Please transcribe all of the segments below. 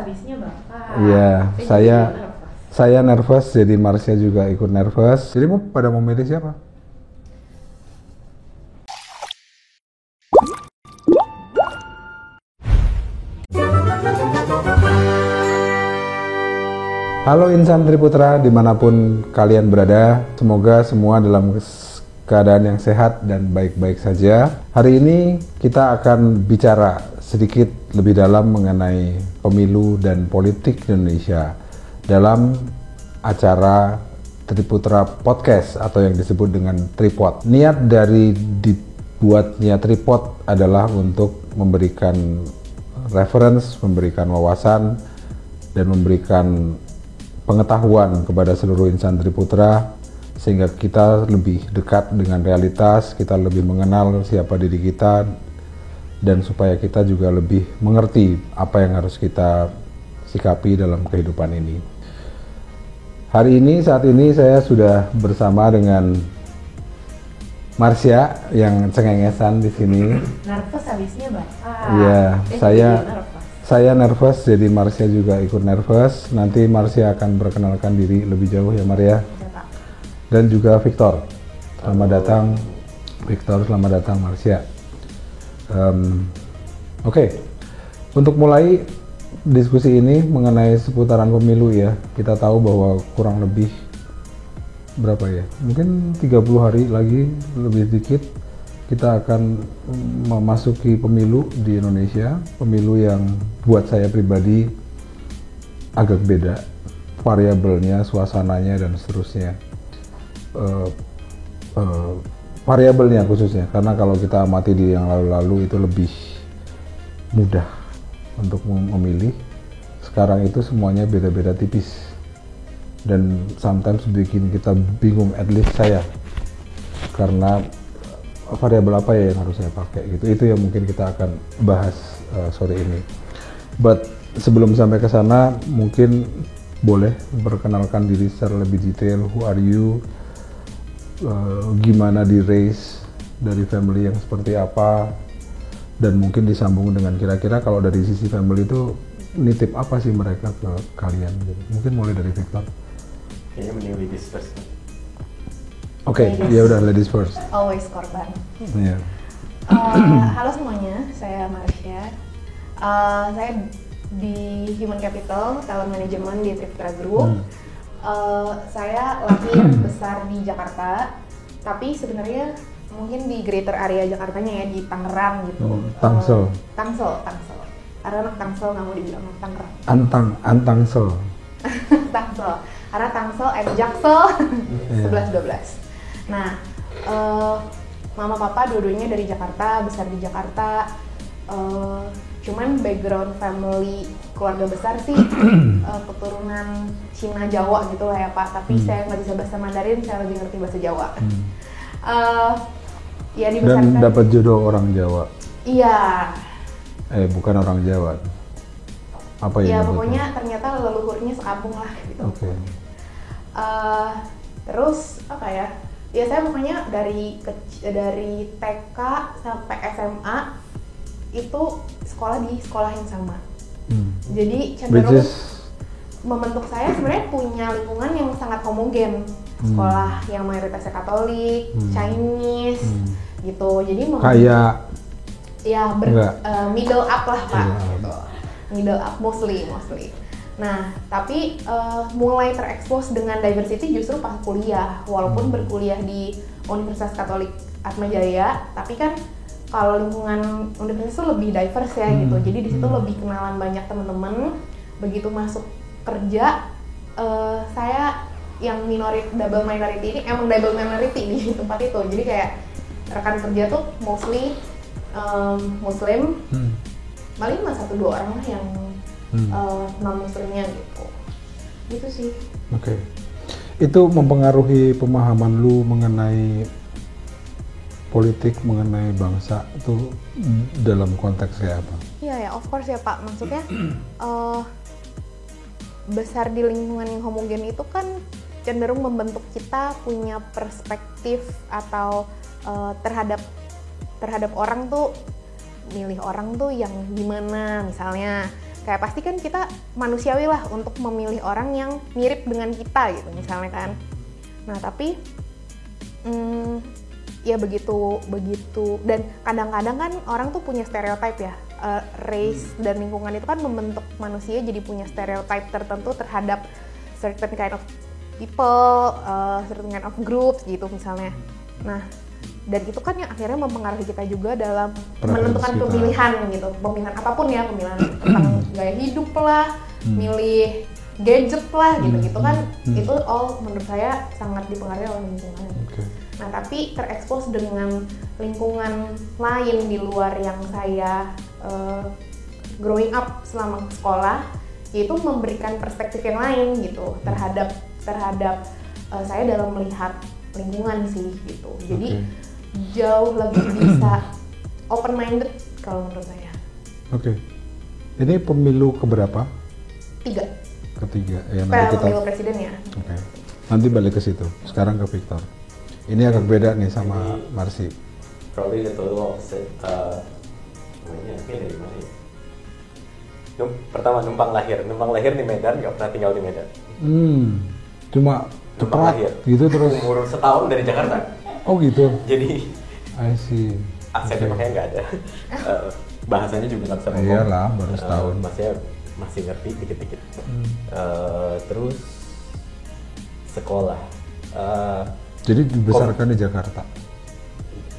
habisnya Bapak. Iya, saya nervous, jadi Marsha juga ikut nervous. Jadi pada mau milih siapa? Halo Insan Triputra, dimanapun kalian berada, semoga semua dalam keadaan yang sehat dan baik-baik saja. Hari ini kita akan bicara sedikit lebih dalam mengenai pemilu dan politik Indonesia dalam acara Triputra Podcast atau yang disebut dengan Tripod. Niat dari dibuatnya Tripod adalah untuk memberikan reference, memberikan wawasan, dan memberikan pengetahuan kepada seluruh insan Triputra sehingga kita lebih dekat dengan realitas, kita lebih mengenal siapa diri kita, dan supaya kita juga lebih mengerti apa yang harus kita sikapi dalam kehidupan ini. Saat ini saya sudah bersama dengan Marsha yang cengengesan di sini. Nervous habisnya Bapak. Iya, saya nervous, jadi Marsha juga ikut nervous. Nanti Marsha akan perkenalkan diri lebih jauh ya Maria. Dan juga Victor. Selamat datang Victor, selamat datang Marsha. Oke. Untuk mulai diskusi ini mengenai seputaran pemilu ya, kita tahu bahwa kurang lebih berapa ya? Mungkin 30 hari lagi, lebih sedikit kita akan memasuki pemilu di Indonesia, pemilu yang buat saya pribadi agak beda, variabelnya, suasananya, dan seterusnya. Variabelnya khususnya, karena kalau kita amati di yang lalu-lalu itu lebih mudah untuk memilih. Sekarang itu semuanya beda-beda tipis, dan sometimes bikin kita bingung, at least saya, karena variabel apa ya yang harus saya pakai gitu. Itu yang mungkin kita akan bahas sore ini. But sebelum sampai ke sana, mungkin boleh perkenalkan diri secara lebih detail. Who are you? Gimana di raise dari family yang seperti apa? Dan mungkin disambung dengan kira-kira kalau dari sisi family itu nitip apa sih mereka ke kalian gitu. Mungkin mulai dari Victor. Kayaknya mending ladies first. Oke, ya udah ladies first. Always korban. Iya. Halo semuanya, saya Marsha. Saya di Human Capital, Talent Management di Triputra Group. Saya lahir besar di Jakarta, tapi sebenarnya mungkin di greater area Jakartanya ya, di Tangerang gitu. Tangsel. Tangsel. Karena anak Tangsel nggak mau dibilang anak Tangerang. Antangsel. Tangsel. Karena Tangsel and Jaksel 11-12. Nah, mama papa dua-duanya dari Jakarta, besar di Jakarta. Cuman background family keluarga besar sih keturunan Cina Jawa gitu lah ya Pak. Tapi saya nggak bisa bahasa Mandarin, saya lebih ngerti bahasa Jawa. Ya dibesarkan. Dan dapat jodoh orang Jawa. Iya. Bukan orang Jawa. Apa ya? Ya pokoknya ternyata leluhurnya sekampung lah gitu. Oke. Terus apa ya? Ya saya pokoknya dari TK sampai SMA itu sekolah di sekolah yang sama. Jadi cenderung membentuk saya sebenarnya punya lingkungan yang sangat homogen. Sekolah yang mayoritasnya Katolik, Chinese gitu. Jadi kayak ya middle up lah Pak gitu. Middle up mostly. Nah, tapi mulai terekspos dengan diversity justru pas kuliah. Walaupun berkuliah di Universitas Katolik Atmajaya, tapi kan kalau lingkungan universitas itu lebih diverse ya gitu. Jadi di situ lebih kenalan banyak teman-teman. Begitu masuk kerja, saya yang double minority ini emang double minority di tempat itu. Jadi kayak rekan kerja tuh mostly Muslim. Paling cuma 1-2 orang lah yang non-muslimnya gitu sih. Oke. Itu mempengaruhi pemahaman lu mengenai politik, mengenai bangsa itu dalam konteks kayak apa? Iya ya, of course ya Pak. Maksudnya besar di lingkungan yang homogen itu kan cenderung membentuk kita punya perspektif atau terhadap orang tuh, milih orang tuh yang gimana. Misalnya kayak pasti kan kita manusiawi lah untuk memilih orang yang mirip dengan kita gitu misalnya kan. Nah tapi ya begitu dan kadang-kadang kan orang tuh punya stereotype ya. Race dan lingkungan itu kan membentuk manusia jadi punya stereotype tertentu terhadap certain kind of people, certain kind of groups gitu misalnya. Nah, dan itu kan yang akhirnya mempengaruhi kita juga dalam menentukan pemilihan gitu, pemilihan apapun ya, pemilihan tentang gaya hidup lah, milih gadget lah gitu-gitu kan, itu all menurut saya sangat dipengaruhi oleh lingkungan. Nah, tapi terekspos dengan lingkungan lain di luar yang saya growing up selama sekolah, yaitu memberikan perspektif yang lain gitu terhadap saya dalam melihat lingkungan sih gitu. Jadi jauh lebih bisa open minded kalau menurut saya. Oke. Ini pemilu keberapa? Ketiga. Ya, nanti pemilu presiden ya. Oke. Nanti balik ke situ. Sekarang ke Victor. Ini agak beda nih sama Marsi. Probably the total opposite. Dari mana ya? Pertama numpang lahir di Medan, nggak pernah tinggal di Medan. Cuma cepat gitu terus. Umur setahun dari Jakarta. Oh gitu. Jadi I see. aksennya makanya nggak ada. Bahasanya juga nggak bisa ngomong. Iyalah, baru setahun. Masih ngerti dikit-dikit. Terus sekolah. Jadi dibesarkan di Jakarta.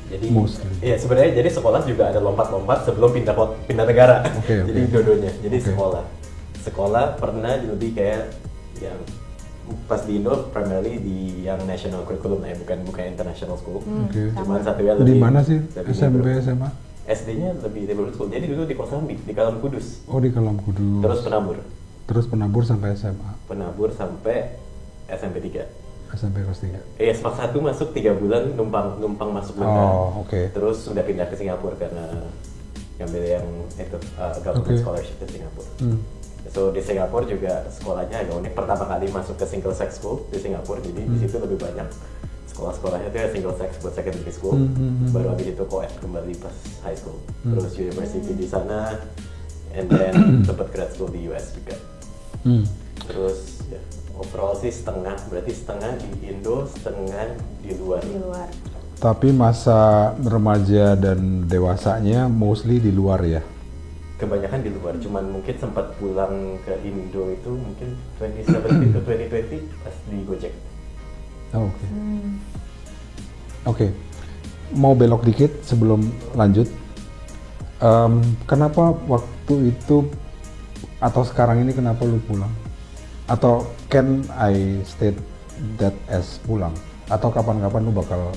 Jadi mostly. Iya sebenarnya jadi sekolah juga ada lompat-lompat sebelum pindah negara. Jadi dua-duanya. Jadi sekolah pernah lebih kayak yang pas di Indo primarily di yang national curriculum ya, bukan international school. Cuman satu ya lebih. Di mana sih? SMP, SMA? SD-nya lebih neighborhood school. Jadi dulu di Kosambi, di Kalam Kudus. Oh, di Kalam Kudus. Terus penabur sampai SMA. Penabur sampai SMP 3. SMP kelas 3. Iya, semester 1 masuk 3 bulan numpang masuk Medan. Oh, oke. Terus sudah pindah ke Singapura karena ngambil yang itu government scholarship ke Singapura. So di Singapura juga sekolahnya agak unik. Pertama kali masuk ke single sex school di Singapura, jadi di situ lebih banyak sekolah-sekolahnya itu ya single sex buat secondary school. Baru habis itu co-ed kembali pas high school. Terus university di sana, and then tempat grad school di US juga. Terus ya overall sih berarti setengah di Indo, setengah di luar. Tapi masa remaja dan dewasanya mostly di luar ya? Kebanyakan di luar, cuman mungkin sempat pulang ke Indo itu mungkin 2017 ke 2020 pas di Gojek. Oh, Oke. Mau belok dikit sebelum lanjut. Kenapa waktu itu atau sekarang ini kenapa lu pulang? Atau can I state that as pulang? Atau kapan-kapan lu bakal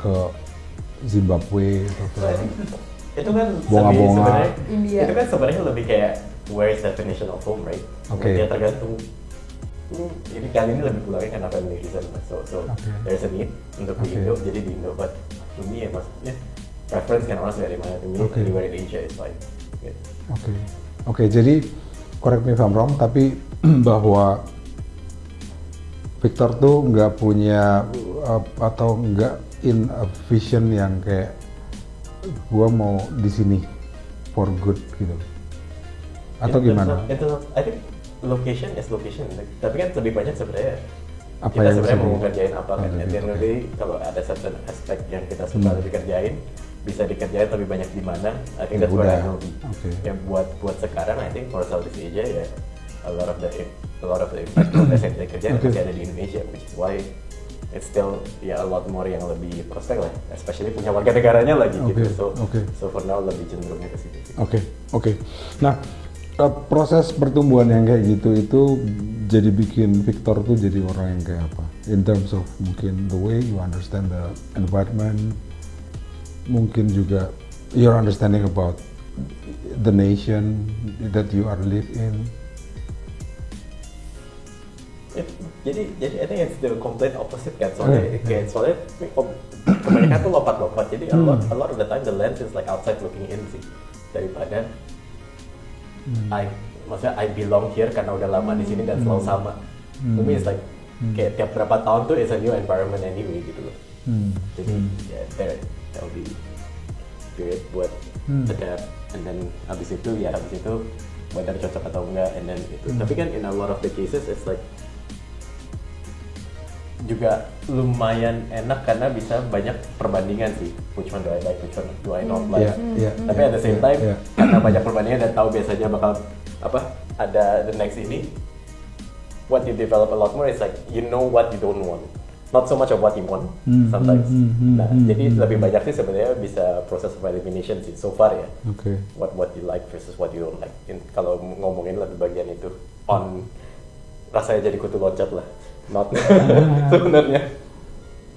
ke Zimbabwe atau ke itu kan Bonga-bonga? Itu kan sebenarnya lebih kayak where is definition of home, right? Ya tergantung. Ini kali ini lebih pulangnya karena family reason. So there's a need untuk di Indo, jadi di Indo. But to me ya maksudnya preference kan orang dari mana. To me anywhere in Asia is fine. Oke, jadi correct me if I'm wrong, tapi bahwa Victor tuh nggak punya atau nggak in a vision yang kayak gua mau di sini for good gitu, atau gimana? Itu I think location is location, tapi kan lebih banyak sebenarnya apa kita yang sebenarnya mau ngerjain apa kan. Jadi kalau ada certain aspek yang kita suka lebih kerjain, bisa dikerjain lebih banyak di mana. I think that's where I will be. Ya buat sekarang I think for Southeast Asia ya a lot of the progress yang kita kerjain masih ada di Indonesia, which is why it's still a lot more yang lebih prospek lah, especially punya warga negaranya lagi gitu. So for now lebih cenderungnya ke situ. Oke. Nah, proses pertumbuhan yang kayak gitu itu jadi bikin Victor tuh jadi orang yang kayak apa? In terms of mungkin the way you understand the environment, mungkin juga your understanding about the nation that you are live in. Jadi I think it's the complete opposite kan, soalnya kebanyakan tuh lompat-lompat, jadi a lot of the time the lens is like outside looking in sih, daripada maksudnya I belong here karena udah lama di sini dan selalu sama. To me it's like kayak tiap berapa tahun tuh it's a new environment anyway gitu loh. Jadi that will be period buat adapt, and then abis itu whether cocok atau enggak, and then itu. Tapi kan in a lot of the cases it's like juga lumayan enak karena bisa banyak perbandingan sih, which one do I like, which one do I not like. Tapi at the same time karena banyak perbandingan dan tahu biasanya bakal ada the next ini, what you develop a lot more is like you know what you don't want, not so much of what you want sometimes. Nah jadi lebih banyak sih sebenarnya bisa process of elimination sih so far ya. What you like versus what you don't like. Kalau ngomongin lebih bagian itu on rasanya jadi kutu loncat lah. Not sebenarnya.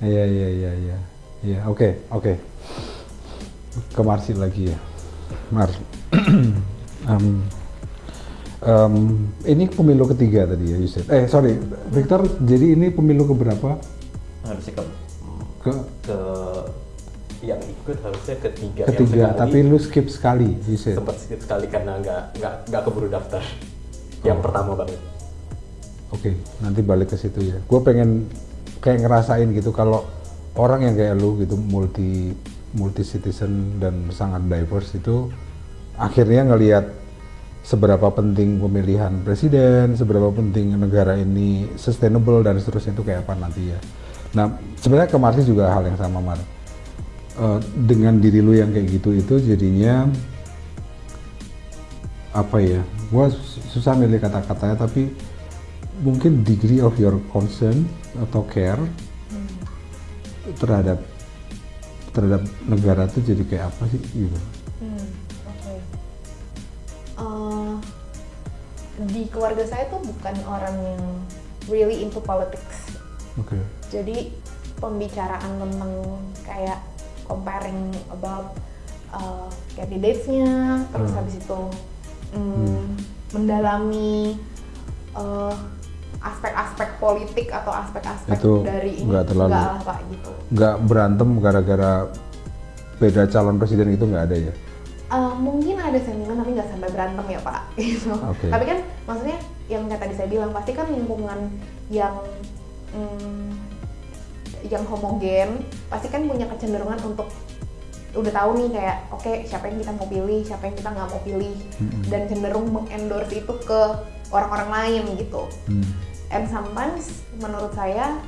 Iya. Oke. Ke Marsi lagi ya. Mar. Ini pemilu ketiga tadi ya, Yusuf. Sorry, Victor. Jadi ini pemilu keberapa? Harusnya ke yang ikut harusnya ketiga. Tapi lu skip sekali, Yusuf. Sempat skip sekali karena nggak keburu daftar. Yang pertama banget. Oke, nanti balik ke situ ya. Gue pengen kayak ngerasain gitu kalau orang yang kayak lu gitu multi citizen dan sangat diverse itu akhirnya ngelihat seberapa penting pemilihan presiden, seberapa penting negara ini sustainable dan seterusnya itu kayak apa nanti ya. Nah, sebenarnya ke Marsi juga hal yang sama, Mar. Dengan diri lu yang kayak gitu itu jadinya apa ya? Gue susah milih kata-katanya tapi mungkin degree of your concern atau care terhadap negara itu jadi kayak apa sih gitu? Di keluarga saya tuh bukan orang yang really into politics. Jadi pembicaraan tentang kayak comparing about candidates-nya, terus habis itu mendalami aspek-aspek politik atau aspek-aspek itu dari ini enggak lah Pak gitu. Enggak berantem gara-gara beda calon presiden itu enggak ada ya? Mungkin ada sentimen tapi nggak sampai berantem ya Pak gitu. Tapi kan maksudnya yang kayak tadi saya bilang pasti kan lingkungan yang homogen pasti kan punya kecenderungan untuk udah tahu nih kayak oke, siapa yang kita mau pilih, siapa yang kita nggak mau pilih, dan cenderung mengendorse itu ke orang-orang lain gitu. And sometimes menurut saya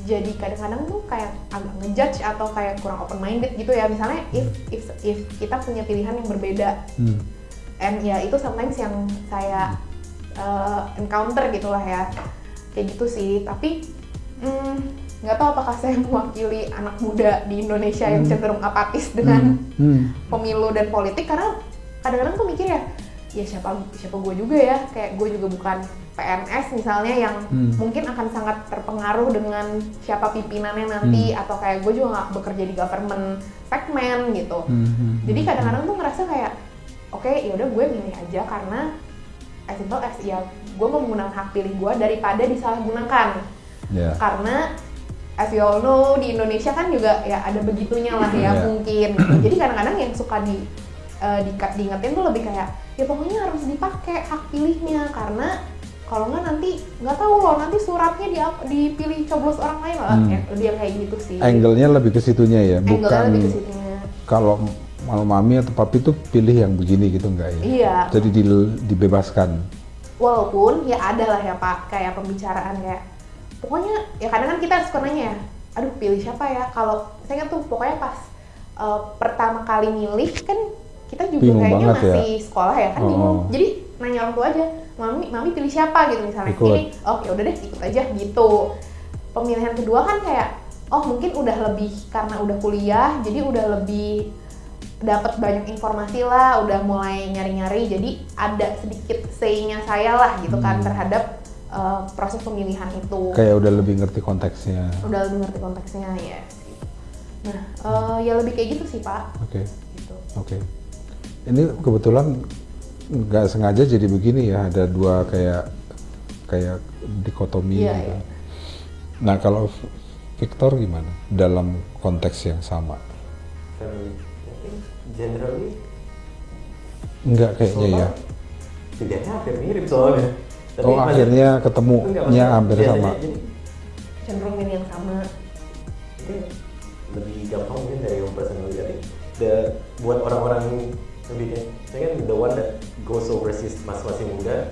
jadi kadang-kadang tuh kayak agak ngejudge atau kayak kurang open minded gitu ya. Misalnya if kita punya pilihan yang berbeda, and ya itu sometimes yang saya encounter gitulah ya, kayak gitu sih. Tapi nggak tahu apakah saya mewakili anak muda di Indonesia yang cenderung apatis dengan pemilu dan politik, karena kadang-kadang tuh mikir ya siapa gue juga ya, kayak gue juga bukan PNS misalnya yang mungkin akan sangat terpengaruh dengan siapa pimpinannya nanti, atau kayak gue juga nggak bekerja di government segmen gitu. Jadi kadang-kadang tuh ngerasa kayak oke, yaudah gue milih aja karena as simple as ya gue mau menggunakan hak pilih gue daripada disalahgunakan. Karena as you all know di Indonesia kan juga ya ada begitunya lah ya mungkin gitu. Jadi kadang-kadang yang suka diingetin tuh lebih kayak ya pokoknya harus dipakai hak pilihnya, karena kalau nggak nanti nggak tahu loh nanti suratnya dipilih coblos orang lain lah. Lebih yang kayak gitu sih. Angle-nya lebih ke situnya ya, bukan lebih ke situnya. Kalau mami atau papi tuh pilih yang begini gitu enggak ya? Iya. Jadi dibebaskan. Walaupun ya ada lah ya Pak kayak pembicaraan kayak pokoknya ya kadang kan kita suka nanya ya, aduh pilih siapa ya? Kalau saya ingat tuh pokoknya pas pertama kali milih kan kita juga bingung kayaknya masih ya? Sekolah ya kan bingung. Jadi nanya orang tua aja, mami pilih siapa gitu misalnya. Ikut. Ini, oh ya udah deh ikut aja gitu. Pemilihan kedua kan kayak oh mungkin udah lebih karena udah kuliah, jadi udah lebih dapat banyak informasi lah, udah mulai nyari-nyari, jadi ada sedikit say-nya saya lah gitu kan terhadap proses pemilihan itu. Kayak udah lebih ngerti konteksnya. Udah lebih ngerti konteksnya ya. Nah, ya lebih kayak gitu sih Pak. Oke. Gitu. Oke. Ini kebetulan nggak sengaja jadi begini ya, ada dua kayak dikotomi gitu. Iya. Nah kalau Victor gimana dalam konteks yang sama? Generally Enggak kayaknya ya. Pilihannya hampir mirip soalnya. Tapi akhirnya ketemunya hampir sama. Cenderung ini yang sama. Mungkin lebih gampang mungkin dari yang personal jadi. Buat orang-orang lebih kayak Saya kan the one that goes overseas masih muda,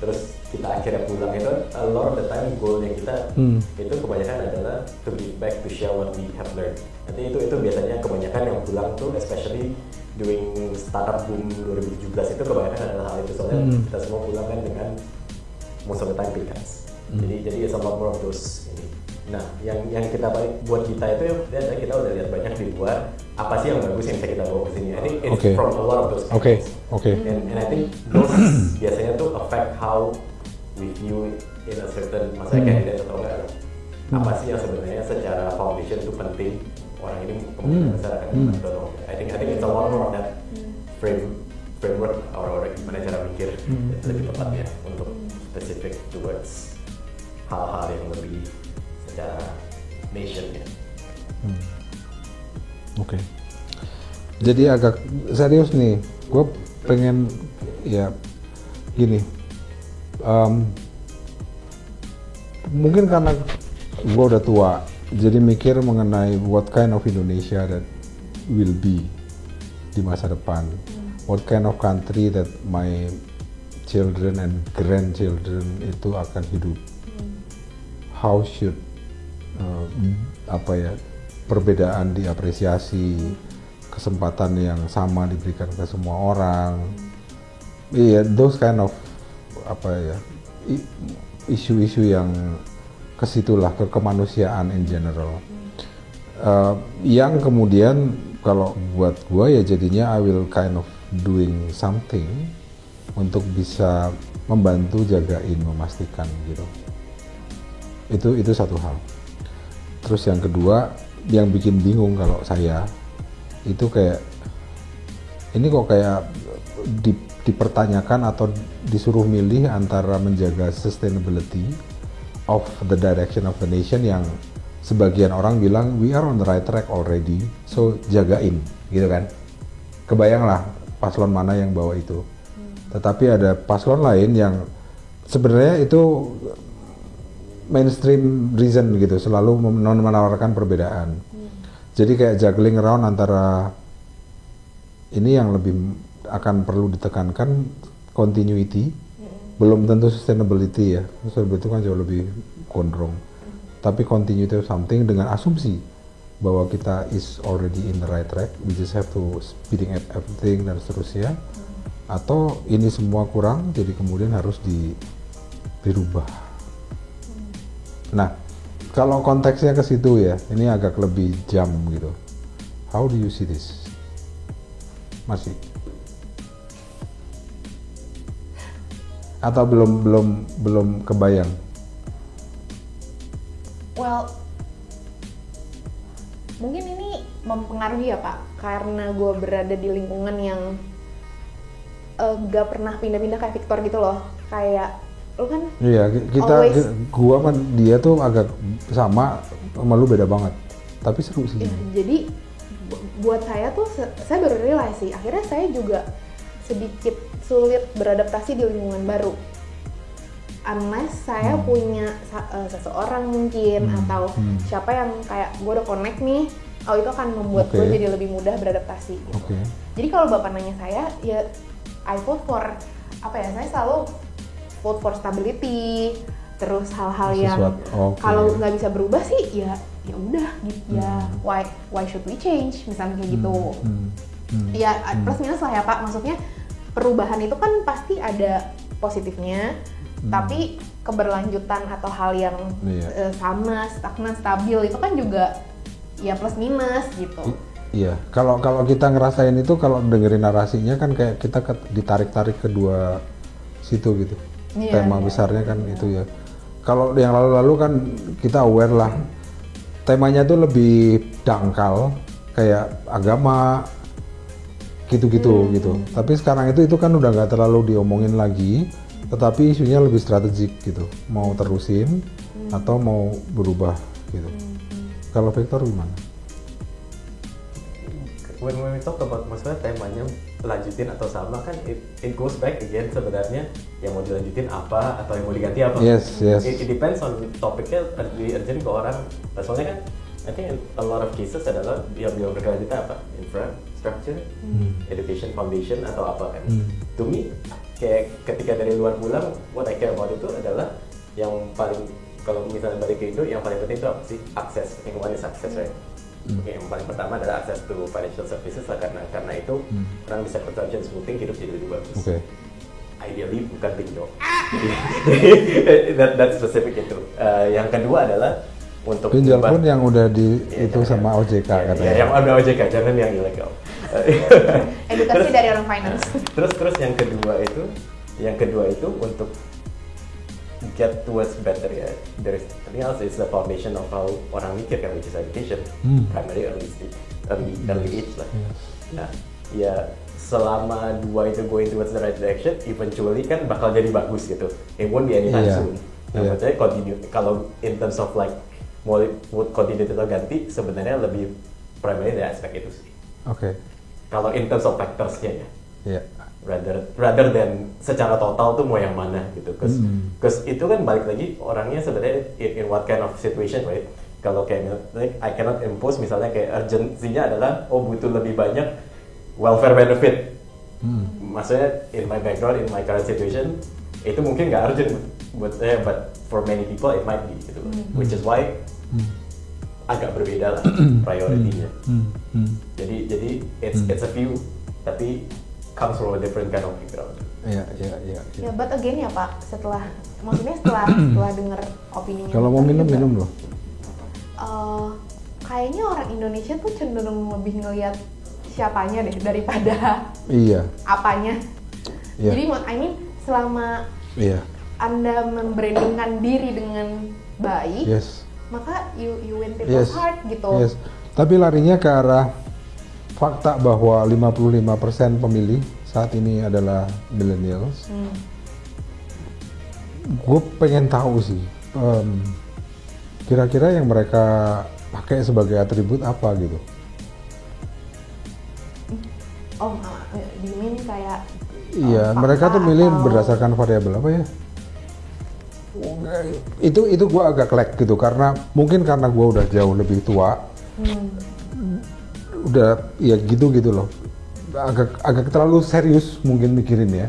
terus kita akhirnya pulang itu a lot of the time goalnya kita itu kebanyakan adalah to give back, to share what we have learned. Nanti itu biasanya kebanyakan yang pulang tuh especially during startup boom 2017 itu kebanyakan adalah hal itu, soalnya kita semua pulang kan dengan most of the time pikas. Jadi it's a lot more of those ini. Nah, yang kita buat kita itu ya kita udah lihat banyak di luar, apa sih yang bagus yang bisa kita bawa ke sini. I think it's from a lot of those factors. And I think those biasanya tuh affect how we view in a certain candidate atau enggak. Apa sih yang sebenarnya secara foundation itu penting orang ini kemungkinan besar akan mendorong. I think it's a lot more of that framework or gimana cara mikir lebih tepatnya untuk specific towards hal-hal yang lebih secara nation ya. Oke. Jadi agak serius nih, gue pengen ya gini. Mungkin karena gue udah tua, jadi mikir mengenai what kind of Indonesia that will be di masa depan, what kind of country that my children and grandchildren itu akan hidup, how should perbedaan diapresiasi, kesempatan yang sama diberikan ke semua orang, those kind of isu-isu yang kesitulah, ke kemanusiaan in general. Yang kemudian kalau buat gue ya jadinya I will kind of doing something untuk bisa membantu jagain, memastikan gitu. Itu satu hal. Terus yang kedua yang bikin bingung kalau saya itu kayak ini kok kayak dipertanyakan atau disuruh milih antara menjaga sustainability of the direction of the nation yang sebagian orang bilang we are on the right track already, so jagain gitu kan. Kebayanglah paslon mana yang bawa itu. Tetapi ada paslon lain yang sebenarnya itu mainstream reason gitu, selalu menawarkan perbedaan. Jadi kayak juggling around antara ini yang lebih akan perlu ditekankan continuity, belum tentu sustainability ya. Sustainability kan jauh lebih gondrong. Tapi continuity of something dengan asumsi bahwa kita is already in the right track, we just have to speeding up everything dan seterusnya. Atau ini semua kurang, jadi kemudian harus dirubah. Nah, kalau konteksnya ke situ ya, ini agak lebih jam gitu. How do you see this? Masih? Atau belum kebayang? Well, mungkin ini mempengaruhi ya Pak, karena gue berada di lingkungan yang gak pernah pindah-pindah kayak Victor gitu loh. Kayak lu kan gua kan dia tuh agak sama lu beda banget, tapi seru sih. Jadi buat saya tuh saya baru realize sih, akhirnya saya juga sedikit sulit beradaptasi di lingkungan baru unless saya punya seseorang mungkin atau siapa yang kayak gue udah connect nih, itu akan membuat gue jadi lebih mudah beradaptasi gitu. Jadi kalau Bapak nanya saya, ya I vote for saya selalu vote for stability, terus hal-hal yang kalau nggak bisa berubah sih ya udah gitu ya, why should we change misalnya kayak gitu. Ya plus minus lah ya Pak, maksudnya perubahan itu kan pasti ada positifnya, tapi keberlanjutan atau hal yang sama, stagnan, stabil itu kan juga ya plus minus gitu. Iya, kalau kita ngerasain itu, kalau dengerin narasinya kan kayak kita ditarik-tarik kedua situ gitu. Tema besarnya kan itu ya. Kalau yang lalu-lalu kan kita aware lah, temanya tuh lebih dangkal, kayak agama gitu-gitu gitu. Tapi sekarang itu kan udah nggak terlalu diomongin lagi, tetapi isunya lebih strategik gitu. Mau terusin atau mau berubah gitu. Kalau Victor gimana? When we talk about maksudnya temanya lanjutin atau sama kan it goes back again sebenarnya yang mau dilanjutin apa atau yang mau diganti apa. Yes. It depends on topiknya lebih urgent ke orang. Soalnya kan I think a lot of cases adalah yang berkelanjutan apa? Infra, structure, education foundation atau apa kan. To me, kayak ketika dari luar pulang, what I care about itu adalah yang paling, kalau misalnya balik ke Indo, yang paling penting itu apa sih? Akses. Yang one is access, right? Oke, yang paling pertama adalah akses to financial services lah, karena itu orang bisa consumption smoothing, hidup jadi lebih bagus. Ideally bukan big dog. that specific itu. Yang kedua adalah untuk pinjal pun yang udah di itu sama OJK katanya. Ya, yang udah OJK, jangan yang ilegal. Edukasi dari orang finance. Terus yang kedua itu untuk get towards better ya. There's something else, is the foundation of how orang mikir kan, which is education. Primary early age lah. Nah, ya selama dua itu going towards the right direction, eventually kan bakal jadi bagus gitu. It won't be anytime soon. Nah, maksudnya continue, kalau in terms of like mau continue atau ganti, sebenarnya lebih primary dari aspek itu sih. Kalau in terms of factors-nya ya. Rather than secara total tuh mau yang mana gitu. Cause itu kan balik lagi orangnya sebenarnya in what kind of situation, right? Kalau kayak like, I cannot impose misalnya kayak urgency-nya adalah butuh lebih banyak welfare benefit. Maksudnya in my background, in my current situation, itu mungkin nggak urgent buat saya, but for many people it might be gitu. Which is why agak berbeda lah priority-nya. Jadi it's a few, tapi comes from a different kind of background. Ya, but again ya Pak, setelah dengar opininya. Kalau mau minum loh. Kayaknya orang Indonesia tuh cenderung lebih ngelihat siapanya deh daripada apanya. Jadi I mean selama Anda membrandingkan diri dengan baik, maka you win people's heart gitu. Tapi larinya ke arah fakta bahwa 55% pemilih saat ini adalah millennials. Gue pengen tahu sih, kira-kira yang mereka pakai sebagai atribut apa gitu. Dimin kayak mereka tuh milih berdasarkan variabel apa ya? Itu gue agak kelek gitu, karena mungkin karena gue udah jauh lebih tua, udah ya gitu loh, agak terlalu serius mungkin mikirin ya.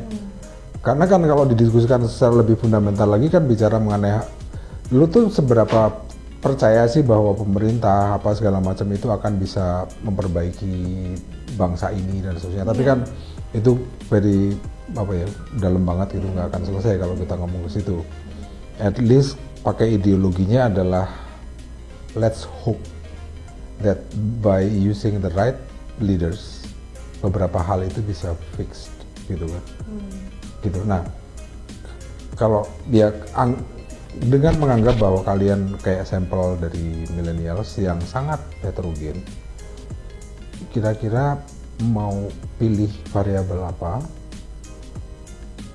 Karena kan kalau didiskusikan secara lebih fundamental lagi kan bicara mengenai lu tuh seberapa percaya sih bahwa pemerintah apa segala macam itu akan bisa memperbaiki bangsa ini dan seterusnya. Tapi kan itu very dalam banget gitu, nggak akan selesai kalau kita ngomong ke situ. At least pakai ideologinya adalah let's hope that by using the right leaders beberapa hal itu bisa fixed gitu kan. Gitu. Nah, kalau dia dengan menganggap bahwa kalian kayak sampel dari millennials yang sangat heterogen, kira-kira mau pilih variabel apa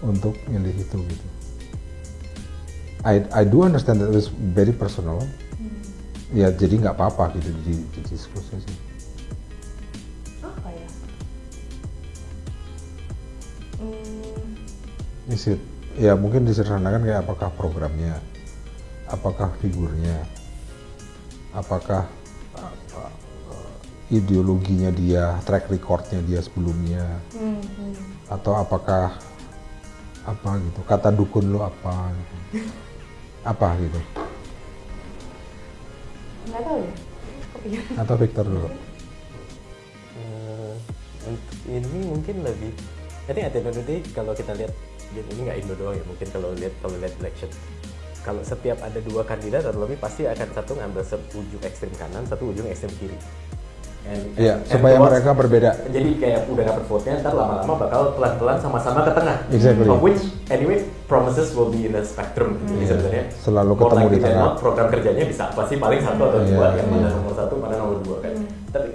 untuk milih itu gitu. I do understand that it's very personal. Ya jadi nggak apa-apa gitu di diskusi sih. Apa ya? Is it? Ya mungkin disederhanakan kayak apakah programnya, apakah figurnya, apakah ideologinya dia, track recordnya dia sebelumnya, atau apakah apa gitu, kata dukun lo apa gitu. Apa gitu. Nggak tahu ya. Atau Victor dulu. Ini mungkin lebih, I think at the end of the day kalau kita lihat, ini nggak Indo doang ya, mungkin kalau lihat election, kalau setiap ada dua kandidat atau lebih pasti akan satu ngambil ujung ekstrem kanan, satu ujung ekstrem kiri. Iya, supaya mereka berbeda. Jadi kayak udah dapet vote-nya, ntar lama-lama bakal pelan-pelan sama-sama ke tengah. Exactly. Of which, anyway, promises will be in the spectrum. Jadi sebenarnya selalu ketemu di tengah. Program kerjanya bisa apa sih? Paling satu atau dua, yang mana nomor satu, mana nomor dua kan. Tapi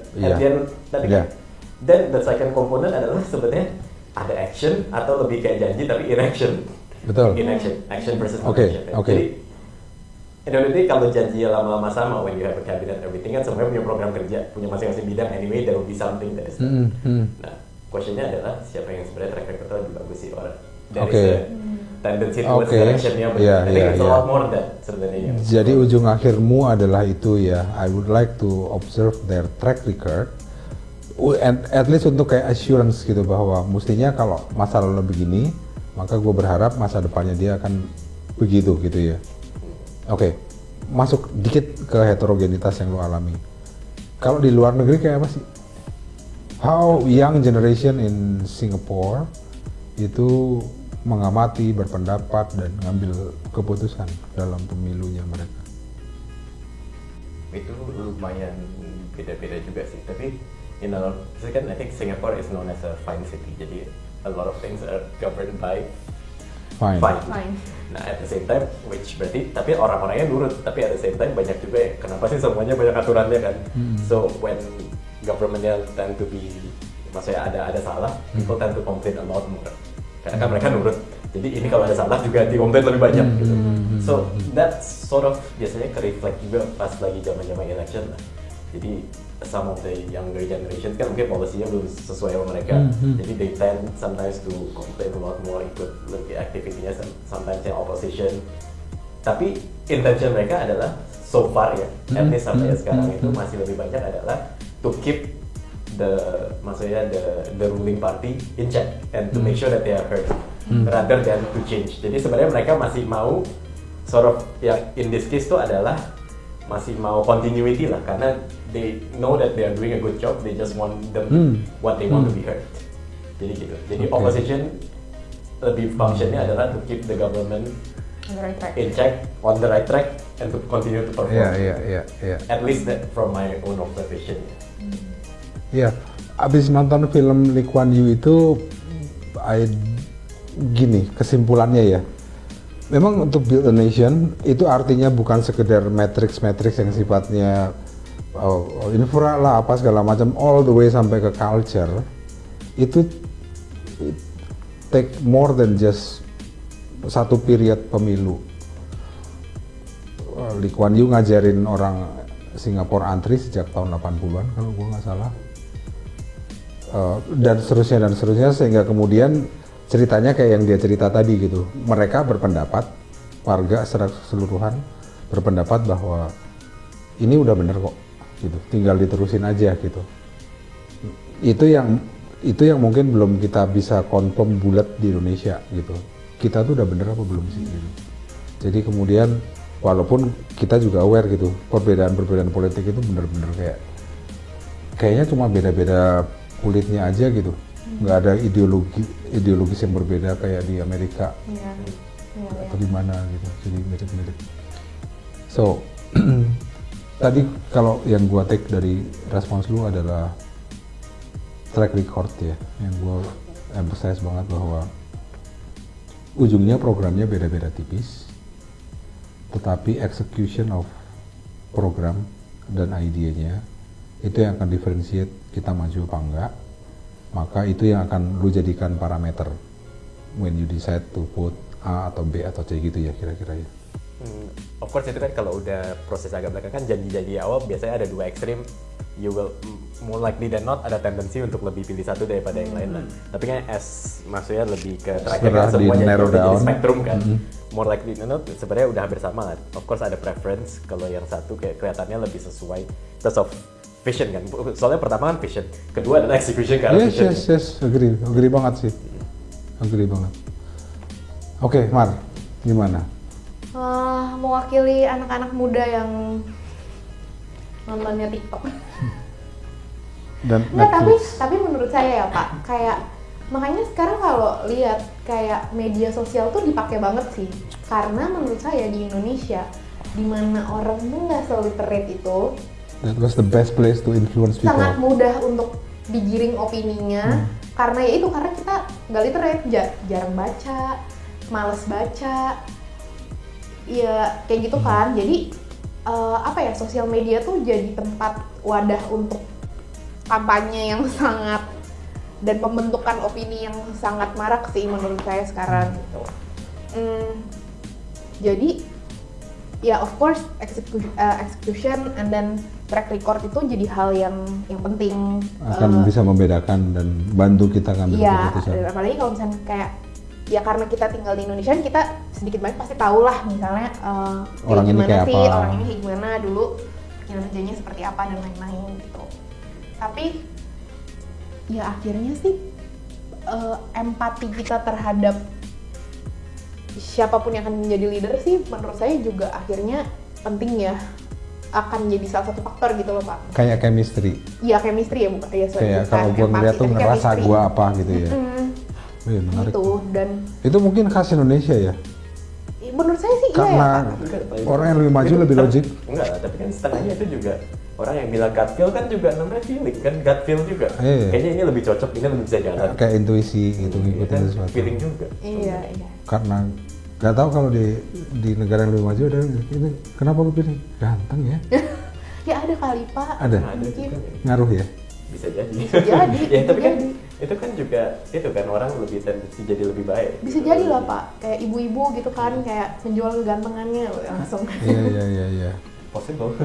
then the second component adalah sebenarnya ada action atau lebih kayak janji tapi inaction. Betul. Inaction, action versus inaction. Jadi Indonesia kalau janjinya lama-lama sama, when you have a cabinet everything kan semuanya punya program kerja, punya masing-masing bidang, anyway there will be something that is done. Nah, questionnya adalah siapa yang sebenarnya track record lebih bagus sih orang. Dari tendency towards directionnya, I think it's a lot more that sebenarnya. Jadi ujung akhirmu adalah itu ya, I would like to observe their track record At least untuk kayak assurance gitu bahwa mestinya kalau masa lalu begini, maka gue berharap masa depannya dia akan begitu gitu ya. Oke, masuk dikit ke heterogenitas yang lo alami. Kalau di luar negeri kayak apa sih? How young generation in Singapore itu mengamati, berpendapat, dan ngambil keputusan dalam pemilunya mereka? Itu lumayan beda-beda juga sih, tapi kan I think Singapore is known as a fine city, jadi a lot of things are governed by fine. Nah, at the same time, which berarti, tapi orang-orangnya nurut, tapi at the same time banyak juga ya, kenapa sih semuanya banyak aturannya kan? So when governmentnya tend to be, maksudnya ada salah, people tend to complain a lot more, karena kan mereka nurut. Jadi ini kalau ada salah juga di-complain lebih banyak gitu. So that sort of biasanya ke-reflect juga pas lagi zaman-zaman election lah. Jadi some of the younger generations kan mungkin policy-nya belum sesuai sama mereka. Jadi they tend sometimes to complain a lot more, ikut lebih aktivitinya sometimes yang opposition. Tapi intention mereka adalah so far ya, at least sampai sekarang itu masih lebih banyak adalah to keep maksudnya the ruling party in check and to make sure that they are heard rather than to change. Jadi sebenarnya mereka masih mau sort of yang in this case tuh adalah masih mau continuity lah, karena they know that they are doing a good job, they just want them what they want to be heard. Jadi gitu. Jadi opposition lebih functionnya adalah to keep the government on the right track, in check, on the right track, and to continue to perform. Yeah. At least that from my own observation. Ya, abis nonton film Lee Kuan Yew itu, gini kesimpulannya ya. Memang untuk build a nation itu artinya bukan sekedar matrix yang sifatnya infra lah apa segala macam, all the way sampai ke culture. Itu take more than just satu period pemilu. Lee Kuan Yew ngajarin orang Singapura antri sejak tahun 80-an kalau gue nggak salah. Dan seterusnya sehingga kemudian ceritanya kayak yang dia cerita tadi gitu. Mereka berpendapat, warga secara keseluruhan berpendapat bahwa ini udah bener kok gitu. Tinggal diterusin aja gitu. Itu yang mungkin belum kita bisa confirm bulat di Indonesia gitu. Kita tuh udah bener apa belum sih gitu. Jadi kemudian walaupun kita juga aware gitu, perbedaan politik itu bener-bener kayaknya cuma beda-beda kulitnya aja gitu, nggak ada ideologis yang berbeda kayak di Amerika atau di mana gitu, jadi mirip-mirip. So tadi kalau yang gua take dari respons lu adalah track record ya, yang gua emphasize banget bahwa ujungnya programnya beda-beda tipis, tetapi execution of program dan idenya itu yang akan differentiate kita maju apa enggak. Maka itu yang akan lu jadikan parameter when you decide to vote A atau B atau C gitu ya kira-kira ya. Of course itu kan kalau udah proses agak belakang kan janji-janji awal biasanya ada dua ekstrim, you will more likely than not ada tendensi untuk lebih pilih satu daripada yang lain lah. Tapi kan maksudnya lebih ke terakhir kan semuanya jadi spektrum kan. More likely than not sebenarnya udah hampir sama lah. Of course ada preference, kalau yang satu kayak kelihatannya lebih sesuai terus of vision kan. Soalnya pertama kan vision, kedua adalah execution kan. Yes, agree banget sih. Agree banget. Oke, Mar, gimana? Mewakili anak-anak muda yang nontonnya TikTok. Dan tapi menurut saya ya Pak, kayak makanya sekarang kalau lihat kayak media sosial tuh dipakai banget sih, karena menurut saya di Indonesia di mana orang nggak se-literate itu, that was the best place to influence people. Sangat mudah untuk digiring opininya, karena ya itu, karena kita nggak literate, jarang baca, males baca, ya kayak gitu kan. Jadi sosial media tuh jadi tempat wadah untuk kampanye yang sangat dan pembentukan opini yang sangat marak sih menurut saya sekarang gitu. Jadi ya of course execution and then track record itu jadi hal yang penting, akan bisa membedakan dan bantu kita ngambil keputusan. Iya, apalagi kalau misalnya kayak ya karena kita tinggal di Indonesia, kita sedikit banyak pasti tahu lah misalnya orang ini kayak sih, apa, orang ini kayak gimana dulu, kinerjanya seperti apa dan lain-lain gitu. Tapi Ya akhirnya sih empati kita terhadap siapapun yang akan menjadi leader sih menurut saya juga akhirnya penting ya, akan jadi salah satu faktor gitu loh Pak. Kayak chemistry. Iya chemistry ya bukan ya. Kayak kalau gue ngeliat tuh ngerasa gue apa gitu ya. Iya menarik. Itu dan itu mungkin khas Indonesia ya. Menurut saya sih karena iya ya, orang yang lebih maju lebih logik. Enggak lah, tapi kan setengahnya itu juga orang yang bilang gut feel kan juga namanya feeling kan, gut feel juga. Kayaknya ini lebih cocok, ini lebih bisa jalan. Kayak intuisi gitu, ngikutin kan, sesuatu. Feeling juga. Iya. Karena nggak tahu kalau di negara yang lebih maju ada ini kenapa lu pilih ganteng ya? Ya ada kali Pak. Ada. Mungkin. Ngaruh ya? Bisa jadi. Bisa jadi. Ya tapi kan jadi. itu kan juga itu kan orang lebih tendensi jadi lebih baik. Bisa gitu. jadi lah Pak, kayak ibu-ibu gitu kan kayak menjual kegantengannya langsung. Iya. Possible.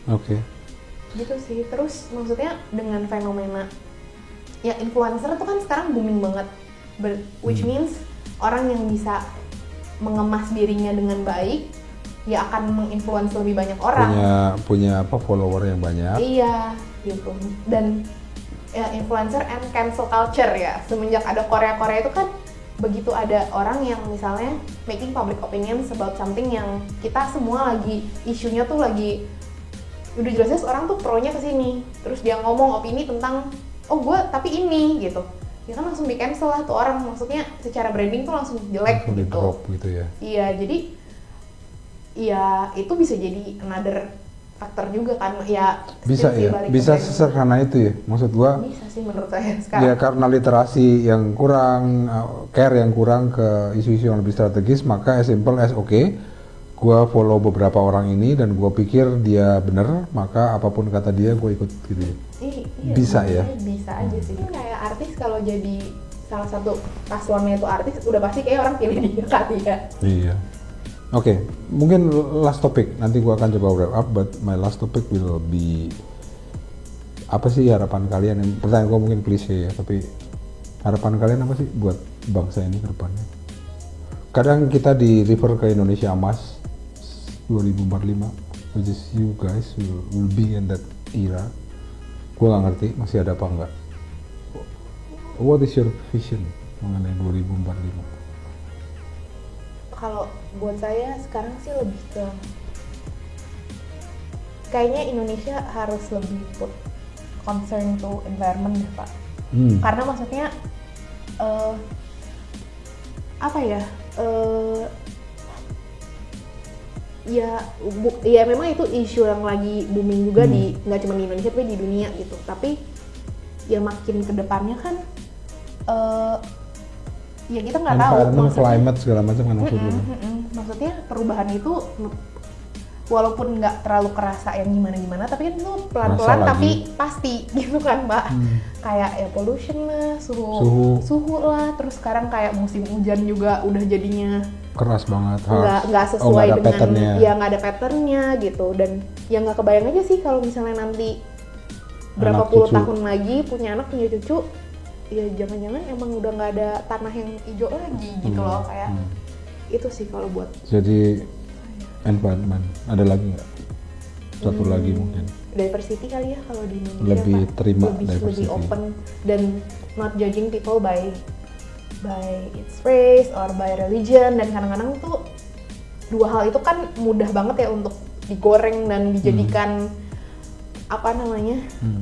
Oke. Gitu sih. Terus maksudnya dengan fenomena ya influencer itu kan sekarang booming banget, which means orang yang bisa mengemas dirinya dengan baik ya akan menginfluence lebih banyak orang. Punya apa follower yang banyak. Iya, gitu. Dan ya, influencer and cancel culture ya. Semenjak ada Korea itu kan begitu ada orang yang misalnya making public opinions about something yang kita semua lagi isunya tuh lagi udah jelas orang tuh pro-nya ke sini. Terus dia ngomong opini tentang oh gue tapi ini gitu. Ya kan langsung di cancel lah tuh orang, maksudnya secara branding tuh langsung jelek langsung gitu. Di-drop gitu ya. Iya, jadi ya itu bisa jadi another faktor juga kan ya. Bisa sesederhana itu ya, maksud gua. Bisa sih menurut saya sekarang. Ya karena literasi yang kurang, care yang kurang ke isu-isu yang lebih strategis, maka as simple as gua follow beberapa orang ini dan gua pikir dia bener, maka apapun kata dia gua ikut gitu. Iya, bisa ya. Bisa aja sih. Kayak artis kalau jadi salah satu paslonnya itu artis, udah pasti kayak orang pilih dia kan ya. Iya. Oke, mungkin last topic. Nanti gua akan coba wrap up, but my last topic will be apa sih harapan kalian? Pertanyaan gua mungkin klise ya, tapi harapan kalian apa sih buat bangsa ini ke depannya? Kadang kita di refer ke Indonesia Emas 2045, which is you guys will be in that era. Gua nggak ngerti masih ada apa enggak. What is your vision mengenai 2045? Kalau buat saya sekarang sih lebih ke kayaknya Indonesia harus lebih put concern to environment deh Pak. Karena maksudnya apa ya? Ya memang itu isu yang lagi booming juga di nggak cuma di Indonesia tapi di dunia gitu. Tapi ya makin kedepannya kan ya kita nggak tahu climate segala macam kan maksudnya perubahan itu walaupun nggak terlalu kerasa yang gimana tapi kan itu pelan-pelan tapi pasti gitu kan Pak. Kayak ya pollution lah, suhu lah, terus sekarang kayak musim hujan juga udah jadinya keras banget, nggak sesuai dengan ya nggak ada patternnya gitu. Dan ya nggak kebayang aja sih kalau misalnya nanti berapa puluh tahun lagi punya anak punya cucu, ya jangan-jangan emang udah nggak ada tanah yang hijau lagi gitu loh. Kayak itu sih kalau buat jadi environment. Ada lagi nggak? Satu lagi mungkin diversity kali ya kalau di Indonesia lebih Pak. terima lebih open dan not judging people by its race or by religion. Dan kadang-kadang tuh dua hal itu kan mudah banget ya untuk digoreng dan dijadikan apa namanya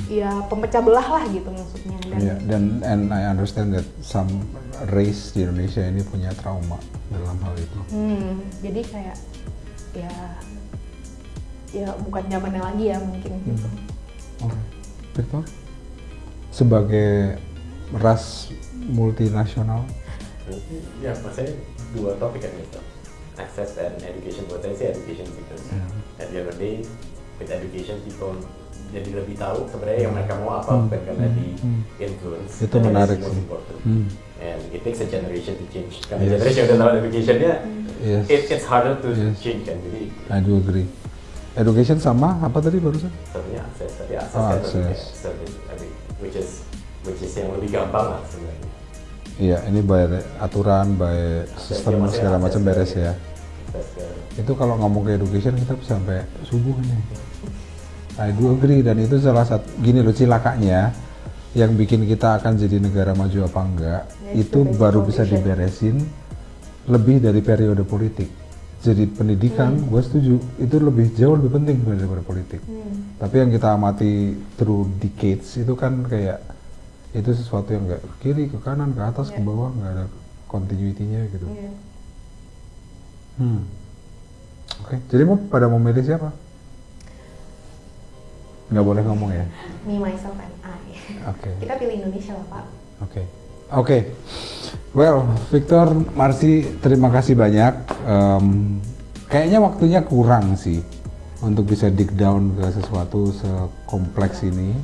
ya pemecah belah lah gitu maksudnya. Dan and I understand that some race di Indonesia ini punya trauma dalam hal itu. Jadi kayak ya bukan zamannya lagi ya mungkin gitu. Victor, sebagai ras multinasional, ya maksudnya dua topik kan itu, access and education. Buat saya sih education because at the end of the day with education people jadi lebih tahu sebenarnya yang mereka mau apa, bukan karena di influence. Itu menarik sih. And it takes a generation to change. Karena generation udah tahu educationnya, it's harder to change kan. Jadi I do agree. Education sama apa tadi barusan? Satunya akses, akses. Service, which is yang lebih gampang lah sebenarnya. Iya, ini by aturan, by sistem segala macam beres ya. Itu kalau ngomong ke education kita bisa sampai subuh nih. I do agree, dan itu salah satu gini loh cilakanya. yang bikin kita akan jadi negara maju apa enggak, itu baru bisa diberesin lebih dari periode politik. Jadi pendidikan, gue setuju, itu jauh lebih penting daripada politik. Tapi yang kita amati through decades itu kan kayak itu sesuatu yang nggak ke kiri, ke kanan, ke atas, ke bawah, nggak ada continuity-nya gitu. Oke, jadi pada mau milih siapa? Nggak boleh ngomong ya? Me, myself, and I. Oke. Kita pilih Indonesia lah, Pak. Oke. Well, Victor, Marcy, terima kasih banyak. Kayaknya waktunya kurang sih untuk bisa dig down ke sesuatu sekompleks ini.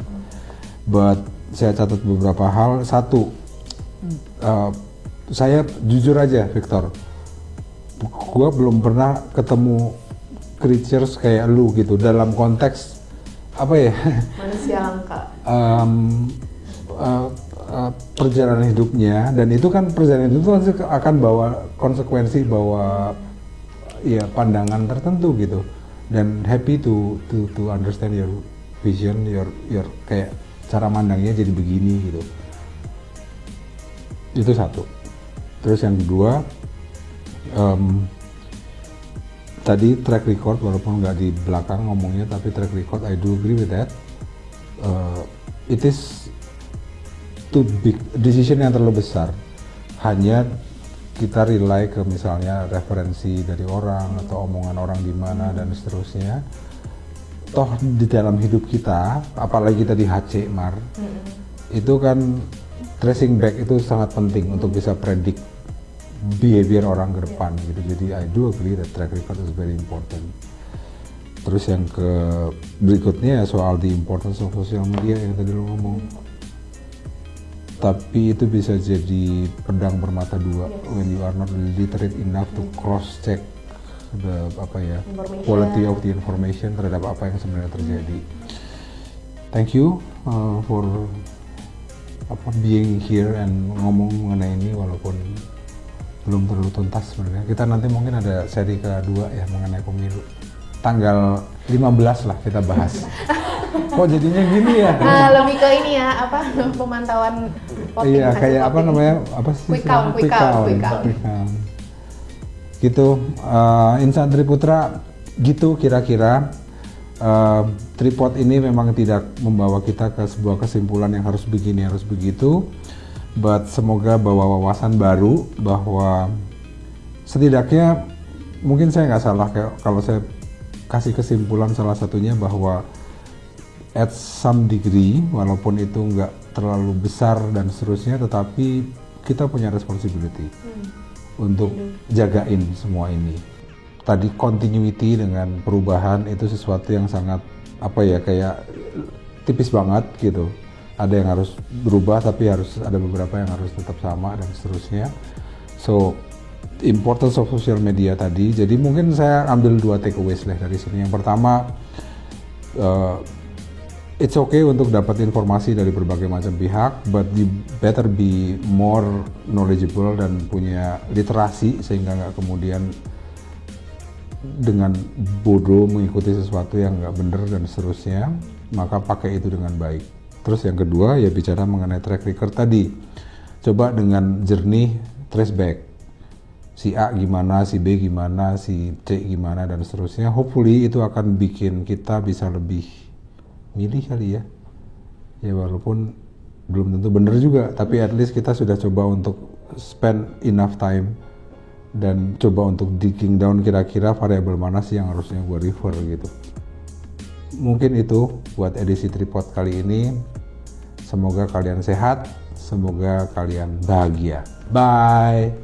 But saya catat beberapa hal. Satu, saya jujur aja, Victor, gua belum pernah ketemu creatures kayak lu gitu dalam konteks apa ya? Manusia langka. Perjalanan hidupnya, dan itu kan perjalanan hidup itu akan bawa konsekuensi, bawa ya pandangan tertentu gitu. Dan happy to understand your vision, your kayak cara mandangnya jadi begini gitu. Itu satu. Terus yang kedua, tadi track record, walaupun nggak di belakang ngomongnya, tapi track record, I do agree with that. It is too big, decision yang terlalu besar. Hanya kita rely ke misalnya referensi dari orang atau omongan orang di mana dan seterusnya. Toh di dalam hidup kita, apalagi kita di HC Mar, itu kan tracing back itu sangat penting untuk bisa predict behavior orang ke depan gitu. Jadi I do agree that track record is very important. Terus yang berikutnya soal the importance of social media yang tadi lo ngomong. Tapi itu bisa jadi pedang bermata dua when you are not literate enough to cross check the quality of the information terhadap apa yang sebenarnya terjadi. Thank you for being here and ngomong mengenai ini walaupun belum terlalu tuntas sebenarnya. Kita nanti mungkin ada seri kedua ya mengenai pemilu. Tanggal 15 lah kita bahas. Kok jadinya gini ya? Lebih ke ini ya, pemantauan voting. Iya, kayak apa namanya? Apa sih? Quick count. Gitu, Insan Triputra gitu kira-kira. Tripod ini memang tidak membawa kita ke sebuah kesimpulan yang harus begini, harus begitu. But semoga bawa wawasan baru bahwa setidaknya mungkin saya nggak salah kalau saya kasih kesimpulan salah satunya bahwa at some degree walaupun itu nggak terlalu besar dan seterusnya, tetapi kita punya responsibility untuk jagain semua ini. Tadi continuity dengan perubahan itu sesuatu yang sangat kayak tipis banget gitu. Ada yang harus berubah tapi harus ada beberapa yang harus tetap sama dan seterusnya. So importance of social media tadi. Jadi mungkin saya ambil 2 takeaways lah dari sini. Yang pertama, it's okay untuk dapat informasi dari berbagai macam pihak, but you better be more knowledgeable dan punya literasi sehingga nggak kemudian dengan bodoh mengikuti sesuatu yang nggak benar dan seterusnya. Maka pakai itu dengan baik. Terus yang kedua ya bicara mengenai track record tadi. Coba dengan jernih trace back. Si A gimana, si B gimana, si C gimana dan seterusnya. Hopefully itu akan bikin kita bisa lebih milih kali ya. Ya walaupun belum tentu benar juga, tapi at least kita sudah coba untuk spend enough time dan coba untuk digging down kira-kira variabel mana sih yang harusnya gue refer gitu. Mungkin itu buat edisi Tripod kali ini. Semoga kalian sehat, semoga kalian bahagia. Bye.